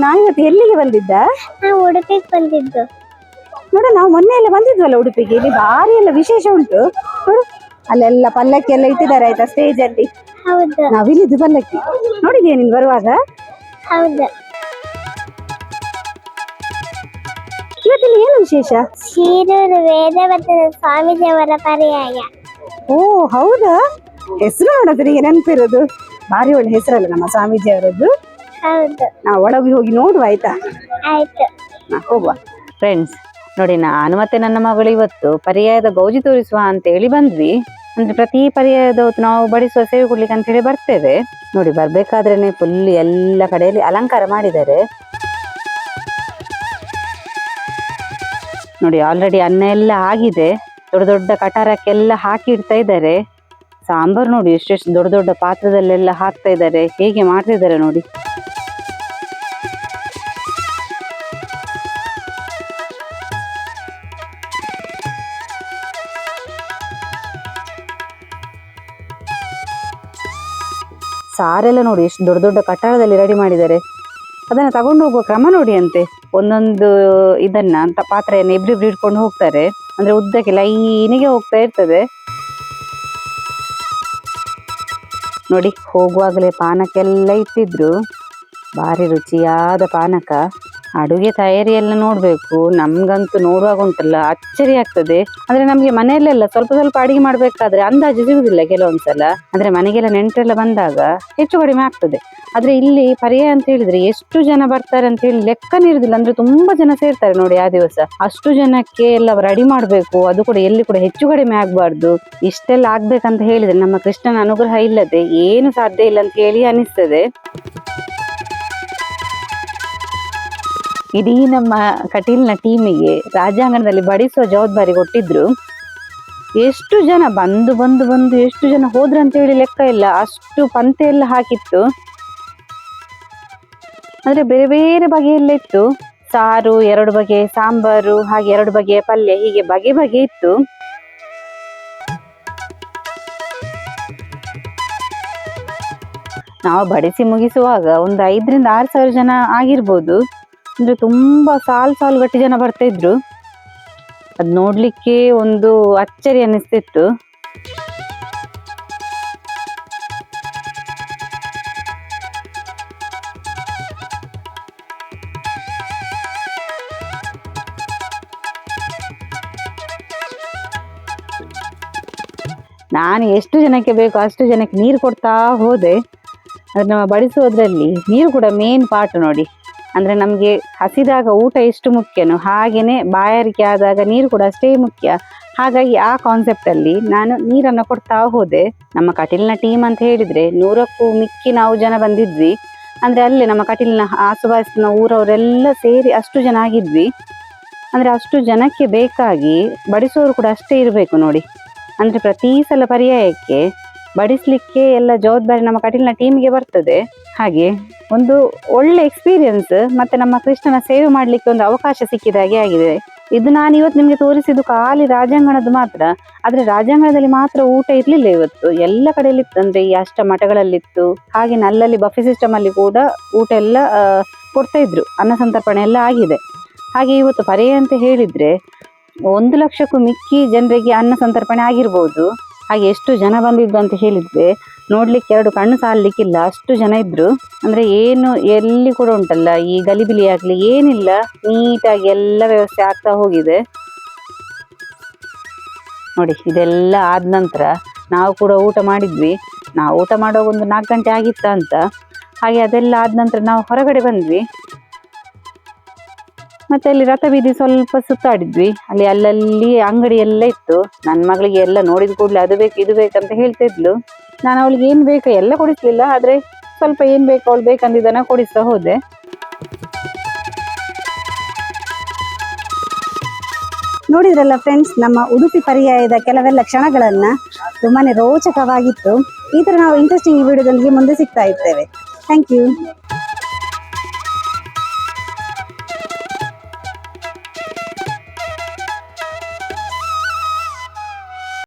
ನಾನು ಇವತ್ತು ಎಲ್ಲಿಗೆ ಬಂದಿದ್ದ? ನಾವು ಉಡುಪಿಗೆ ಬಂದಿದ್ದು. ನೋಡು, ನಾವು ಮೊನ್ನೆ ಎಲ್ಲ ಬಂದಿದ್ವಲ್ಲ ಉಡುಪಿಗೆ. ಇಲ್ಲಿ ಭಾರಿ ಎಲ್ಲ ವಿಶೇಷ ಉಂಟು ನೋಡು. ಅಲ್ಲೆಲ್ಲ ಪಲ್ಲಕ್ಕಿ ಎಲ್ಲ ಇಟ್ಟಿದ್ದಾರೆ ಆಯ್ತಾ, ಸ್ಟೇಜ್ ಅಲ್ಲಿ. ಹೌದು. ನಾವಿಲ್ಲಿದ್ದು ಪಲ್ಲಕ್ಕಿ ನೋಡಿದ್ಯಾ ನೀನ್ ಬರುವಾಗ? ಹೌದು. ಇವತ್ತಿಲ್ಲಿ ಏನು ವಿಶೇಷ? ಶಿರೂರು ವೇದವರ್ಧನ ಸ್ವಾಮೀಜಿಯವರ ಪರ್ಯಾಯ. ಓ ಹೌದಾ? ಹೆಸರು ನೋಡೋದು ನಿಮಗೆ ನೆನಪಿರೋದು. ಭಾರಿ ಒಳ್ಳೆ ಹೆಸರಲ್ಲ ನಮ್ಮ ಸ್ವಾಮೀಜಿ ಅವರದ್ದು. ಹೌದು. ನಾವು ಒಳಗೆ ಹೋಗಿ ನೋಡುವ ಆಯ್ತಾ? ಆಯ್ತು, ಹೋಗುವ. ಫ್ರೆಂಡ್ಸ್ ನೋಡಿ, ನಾನು ಮತ್ತೆ ನನ್ನ ಮಗಳು ಇವತ್ತು ಪರ್ಯಾಯದ ಗೌಜಿ ತೋರಿಸುವ ಅಂತ ಹೇಳಿ ಬಂದ್ವಿ. ಅಂದ್ರೆ ಪ್ರತಿ ಪರ್ಯಾಯದ ಹೊತ್ತು ನಾವು ಬಡಿಸುವ ಸೇವೆ ಕೊಡ್ಲಿಕ್ಕೆ ಅಂತ ಹೇಳಿ ಬರ್ತೇವೆ. ನೋಡಿ, ಬರ್ಬೇಕಾದ್ರೇನೆ ಫುಲ್ ಎಲ್ಲ ಕಡೆಯಲ್ಲಿ ಅಲಂಕಾರ ಮಾಡಿದ್ದಾರೆ. ನೋಡಿ, ಆಲ್ರೆಡಿ ಅನ್ನ ಎಲ್ಲ ಆಗಿದೆ. ದೊಡ್ಡ ದೊಡ್ಡ ಕಟಾರಕ್ಕೆಲ್ಲ ಹಾಕಿ ಇಡ್ತಾ ಇದ್ದಾರೆ. ಸಾಂಬಾರು ನೋಡಿ ಎಷ್ಟೆಷ್ಟು ದೊಡ್ಡ ದೊಡ್ಡ ಪಾತ್ರದಲ್ಲೆಲ್ಲ ಹಾಕ್ತಾ ಇದ್ದಾರೆ. ಹೇಗೆ ಮಾಡ್ತಿದ್ದಾರೆ ನೋಡಿ. ಸಾರೆಲ್ಲ ನೋಡಿ ಎಷ್ಟು ದೊಡ್ಡ ದೊಡ್ಡ ಕಟ್ಟಡದಲ್ಲಿ ರೆಡಿ ಮಾಡಿದ್ದಾರೆ. ಅದನ್ನು ತಗೊಂಡು ಹೋಗುವ ಕ್ರಮ ನೋಡಿ ಅಂತೆ. ಒಂದೊಂದು ಇದನ್ನ ಪಾತ್ರೆಯನ್ನು ಇಬ್ರಿಬ್ರು ಇಟ್ಕೊಂಡು ಹೋಗ್ತಾರೆ. ಅಂದ್ರೆ ಉದ್ದಕ್ಕೆ ಲೈನಿಗೆ ಹೋಗ್ತಾ ಇರ್ತದೆ ನೋಡಿ. ಹೋಗುವಾಗಲೇ ಪಾನಕ್ಕೆಲ್ಲ ಇಟ್ಟಿದ್ರು. ಭಾರಿ ರುಚಿಯಾದ ಪಾನಕ. ಅಡುಗೆ ತಯಾರಿ ಎಲ್ಲ ನೋಡ್ಬೇಕು. ನಮ್ಗಂತೂ ನೋಡುವಾಗ ಉಂಟಲ್ಲ ಅಚ್ಚರಿ ಆಗ್ತದೆ. ಅಂದ್ರೆ ನಮ್ಗೆ ಮನೆಯಲ್ಲೆಲ್ಲ ಸ್ವಲ್ಪ ಸ್ವಲ್ಪ ಅಡಿಗೆ ಮಾಡ್ಬೇಕಾದ್ರೆ ಅಂದಾಜು ಸಿಗುದಿಲ್ಲ ಕೆಲವೊಂದ್ಸಲ. ಅಂದ್ರೆ ಮನೆಗೆಲ್ಲ ನೆಂಟರೆಲ್ಲ ಬಂದಾಗ ಹೆಚ್ಚು ಕಡಿಮೆ ಆಗ್ತದೆ. ಆದ್ರೆ ಇಲ್ಲಿ ಪರ್ಯಾಯ ಅಂತ ಹೇಳಿದ್ರೆ ಎಷ್ಟು ಜನ ಬರ್ತಾರೆ ಅಂತ ಹೇಳಿ ಲೆಕ್ಕನೇ ಇರುದಿಲ್ಲ. ಅಂದ್ರೆ ತುಂಬಾ ಜನ ಸೇರ್ತಾರೆ ನೋಡಿ ಆ ದಿವಸ. ಅಷ್ಟು ಜನಕ್ಕೆ ಎಲ್ಲ ರೆಡಿ ಮಾಡ್ಬೇಕು. ಅದು ಕೂಡ ಎಲ್ಲಿ ಕೂಡ ಹೆಚ್ಚು ಕಡಿಮೆ ಆಗ್ಬಾರ್ದು. ಇಷ್ಟೆಲ್ಲ ಆಗ್ಬೇಕಂತ ಹೇಳಿದ್ರೆ ನಮ್ಮ ಕೃಷ್ಣನ ಅನುಗ್ರಹ ಇಲ್ಲದೆ ಏನು ಸಾಧ್ಯ ಇಲ್ಲ ಅಂತ ಹೇಳಿ ಅನಿಸ್ತದೆ. ಇಡೀ ನಮ್ಮ ಕಟೀಲ್ನ ಟೀಮಿಗೆ ರಾಜಾಂಗಣದಲ್ಲಿ ಬಡಿಸುವ ಜವಾಬ್ದಾರಿ ಕೊಟ್ಟಿದ್ರು. ಎಷ್ಟು ಜನ ಬಂದು ಬಂದು ಬಂದು ಎಷ್ಟು ಜನ ಹೋದ್ರು ಅಂತ ಹೇಳಿ ಲೆಕ್ಕ ಇಲ್ಲ. ಅಷ್ಟು ಪಂತೆ ಎಲ್ಲ ಹಾಕಿತ್ತು. ಅಂದ್ರೆ ಬೇರೆ ಬೇರೆ ಬಗೆಯೆಲ್ಲ ಇತ್ತು. ಸಾರು 2 ಬಗೆ, ಸಾಂಬಾರು ಹಾಗೆ 2 ಬಗೆಯ ಪಲ್ಯ, ಹೀಗೆ ಬಗೆ ಬಗೆ ಇತ್ತು. ನಾವು ಬಡಿಸಿ ಮುಗಿಸುವಾಗ ಒಂದು 5 ರಿಂದ 6 ಸಾವಿರ ಜನ ಆಗಿರ್ಬೋದು. ಅಂದ್ರೆ ತುಂಬಾ ಸಾಲು ಗಟ್ಟಿ ಜನ ಬರ್ತಾ ಇದ್ರು. ಅದ್ ನೋಡ್ಲಿಕ್ಕೆ ಒಂದು ಅಚ್ಚರಿ ಅನ್ನಿಸ್ತಿತ್ತು. ನಾನು ಎಷ್ಟು ಜನಕ್ಕೆ ಬೇಕು ಅಷ್ಟು ಜನಕ್ಕೆ ನೀರು ಕೊಡ್ತಾ ಹೋದೆ. ಅದನ್ನ ಬಡಿಸೋದ್ರಲ್ಲಿ ನೀರು ಕೂಡ ಮೇನ್ ಪಾರ್ಟ್ ನೋಡಿ. ಅಂದ್ರೆ ನಮ್ಗೆ ಹಸಿದಾಗ ಊಟ ಎಷ್ಟು ಮುಖ್ಯನೋ ಹಾಗೇನೆ ಬಾಯಾರಿಕೆ ಆದಾಗ ನೀರು ಕೂಡ ಅಷ್ಟೇ ಮುಖ್ಯ. ಹಾಗಾಗಿ ಆ ಕಾನ್ಸೆಪ್ಟ್ ಅಲ್ಲಿ ನಾನು ನೀರನ್ನು ಕೊಡ್ತಾ ಹೋದೆ. ನಮ್ಮ ಕಟೀಲ್ನ ಟೀಮ್ ಅಂತ ಹೇಳಿದ್ರೆ 100ಕ್ಕೂ ಮಿಕ್ಕಿ ನಾವು ಜನ ಬಂದಿದ್ವಿ. ಅಂದ್ರೆ ಅಲ್ಲೇ ನಮ್ಮ ಕಟೀಲ್ನ ಆಸುಪಾಸಿನ ಊರವರೆಲ್ಲ ಸೇರಿ ಅಷ್ಟು ಜನ ಆಗಿದ್ವಿ. ಅಂದ್ರೆ ಅಷ್ಟು ಜನಕ್ಕೆ ಬೇಕಾಗಿ ಬಡಿಸೋರು ಕೂಡ ಅಷ್ಟೇ ಇರಬೇಕು ನೋಡಿ. ಅಂದ್ರೆ ಪ್ರತಿ ಸಲ ಪರ್ಯಾಯಕ್ಕೆ ಬಡಿಸ್ಲಿಕ್ಕೆ ಎಲ್ಲ ಜವಾಬ್ದಾರಿ ನಮ್ಮ ಕಟೀಲ್ನ ಟೀಮ್ಗೆ ಬರ್ತದೆ. ಹಾಗೆ ಒಂದು ಒಳ್ಳೆ ಎಕ್ಸ್ಪೀರಿಯನ್ಸ್ ಮತ್ತೆ ನಮ್ಮ ಕೃಷ್ಣನ ಸೇವೆ ಮಾಡ್ಲಿಕ್ಕೆ ಒಂದು ಅವಕಾಶ ಸಿಕ್ಕಿದ ಹಾಗೆ ಆಗಿದೆ. ಇದು ನಾನು ಇವತ್ತು ನಿಮ್ಗೆ ತೋರಿಸಿದ್ದು ಖಾಲಿ ರಾಜಾಂಗಣದ್ದು ಮಾತ್ರ. ಆದ್ರೆ ರಾಜಾಂಗಣದಲ್ಲಿ ಮಾತ್ರ ಊಟ ಇರ್ಲಿಲ್ಲ ಇವತ್ತು, ಎಲ್ಲ ಕಡೆಯಲ್ಲಿತ್ತು. ಅಂದ್ರೆ ಈ ಅಷ್ಟಮಠಗಳಲ್ಲಿತ್ತು. ಹಾಗೆ ನಲ್ಲಲ್ಲಿ ಬಫೆ ಸಿಸ್ಟಮ್ ಅಲ್ಲಿ ಕೂಡ ಊಟ ಎಲ್ಲ ಕೊಡ್ತಾ ಇದ್ರು. ಅನ್ನ ಸಂತರ್ಪಣೆ ಎಲ್ಲ ಆಗಿದೆ. ಹಾಗೆ ಇವತ್ತು ಪರ್ಯಾಯ ಅಂತ ಹೇಳಿದ್ರೆ 1 ಲಕ್ಷಕ್ಕೂ ಮಿಕ್ಕಿ ಜನರಿಗೆ ಅನ್ನ ಸಂತರ್ಪಣೆ ಆಗಿರ್ಬೋದು. ಹಾಗೆ ಎಷ್ಟು ಜನ ಬಂದಿದ್ದು ಅಂತ ಹೇಳಿದ್ರೆ ನೋಡ್ಲಿಕ್ಕೆ 2 ಕಣ್ಣು ಸಾಲಲಿಕ್ಕಿಲ್ಲ, ಅಷ್ಟು ಜನ ಇದ್ರು. ಅಂದ್ರೆ ಏನು ಎಲ್ಲಿ ಕೂಡ ಉಂಟಲ್ಲ ಈ ಗಲಿಬಿಲಿ ಆಗ್ಲಿ ಏನಿಲ್ಲ, ನೀಟಾಗಿ ಎಲ್ಲ ವ್ಯವಸ್ಥೆ ಆಗ್ತಾ ಹೋಗಿದೆ ನೋಡಿ. ಇದೆಲ್ಲ ಆದ ನಂತರ ನಾವು ಕೂಡ ಊಟ ಮಾಡಿದ್ವಿ. ನಾವು ಊಟ ಮಾಡುವಾಗ ಒಂದು 4 ಗಂಟೆ ಆಗಿತ್ತ ಅಂತ. ಹಾಗೆ ಅದೆಲ್ಲ ಆದ ನಂತರ ನಾವು ಹೊರಗಡೆ ಬಂದ್ವಿ. ಮತ್ತೆ ಅಲ್ಲಿ ರಥ ಬೀದಿ ಸ್ವಲ್ಪ ಸುತ್ತಾಡಿದ್ವಿ. ಅಲ್ಲಿ ಅಲ್ಲಲ್ಲಿ ಅಂಗಡಿ ಎಲ್ಲ ಇತ್ತು. ನನ್ನ ಮಗಳಿಗೆ ಎಲ್ಲ ನೋಡಿದ ಕೂಡಲೇ ಅದು ಬೇಕು ಇದು ಬೇಕಂತ ಹೇಳ್ತಾ ಇದ್ಲು. ನಾನು ಅವಳಿಗೆ ಏನ್ ಬೇಕು ಎಲ್ಲ ಕೊಡಿಸ್ಲಿಲ್ಲ, ಆದ್ರೆ ಸ್ವಲ್ಪ ಏನ್ ಬೇಕು ಅವಳು ಬೇಕಂದಿದ್ದನ್ನ ಕೊಡಿಸ್ತಾ ಹೋದೆ. ನೋಡಿದ್ರಲ್ಲ ಫ್ರೆಂಡ್ಸ್, ನಮ್ಮ ಉಡುಪಿ ಪರ್ಯಾಯದ ಕೆಲವೆಲ್ಲ ಕ್ಷಣಗಳನ್ನ. ತುಂಬಾನೇ ರೋಚಕವಾಗಿತ್ತು. ಈ ತರ ನಾವು ಇಂಟ್ರೆಸ್ಟಿಂಗ್ ವಿಡಿಯೋದೊಂದಿಗೆ ಮುಂದೆ ಸಿಗ್ತಾ ಇರ್ತೇವೆ. Thank you.